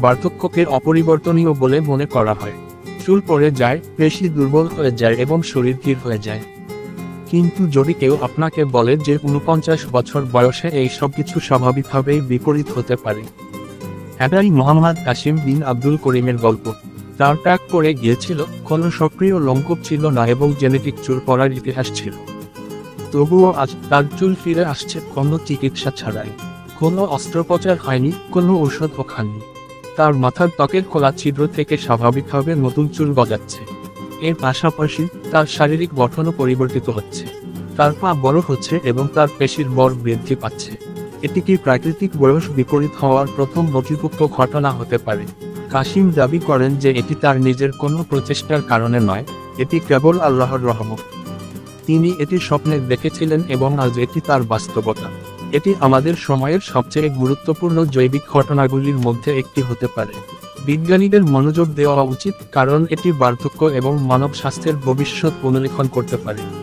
বার্ধক্যকে অপরিবর্তনীয় বলে মনে করা হয়। চুল পড়ে যায়, পেশি দুর্বল হয়ে যায় এবং শরীর ধীর হয়ে যায়। কিন্তু যদি কেউ আপনাকে বলে যে ৪৯ বছর বয়সে এই সব কিছু স্বাভাবিকভাবেই বিপরীত হতে পারে। এটাই মোহাম্মদ কাসিম বিন আব্দুল করিমের গল্প। তার টাক পড়ে গিয়েছিল, কোনো সক্রিয় লোমকূপ ছিল না এবং জেনেটিক চুল পড়ার ইতিহাস ছিল। তবুও আজ তার চুল ফিরে আসছে কোনো চিকিৎসা ছাড়াই। কোনো অস্ত্রোপচার হয়নি, কোনো ঔষধও খাননি। তার মাথার ত্বকের খোলা ছিদ্র থেকে স্বাভাবিকভাবে নতুন চুল গজাচ্ছে। এর পাশাপাশি তার শারীরিক গঠনও পরিবর্তিত হচ্ছে। তার পা বড় হচ্ছে এবং তার পেশির বল বৃদ্ধি পাচ্ছে। এটি কি প্রাকৃতিক বয়স বিপরীত হওয়ার প্রথম নথিভুক্ত ঘটনা হতে পারে? কাসিম দাবি করেন যে এটি তার নিজের কোনো প্রচেষ্টার কারণে নয়, এটি কেবল আল্লাহর রহমত। তিনি এটি স্বপ্নে দেখেছিলেন এবং আজ এটি তার বাস্তবতা। এটি আমাদের সময়ের সবচেয়ে গুরুত্বপূর্ণ জৈবিক ঘটনাগুলির মধ্যে একটি হতে পারে। বিজ্ঞানীদের মনোযোগ দেওয়া উচিত, কারণ এটি বার্ধক্য এবং মানব স্বাস্থ্যের ভবিষ্যৎ পুনরীক্ষণ করতে পারে।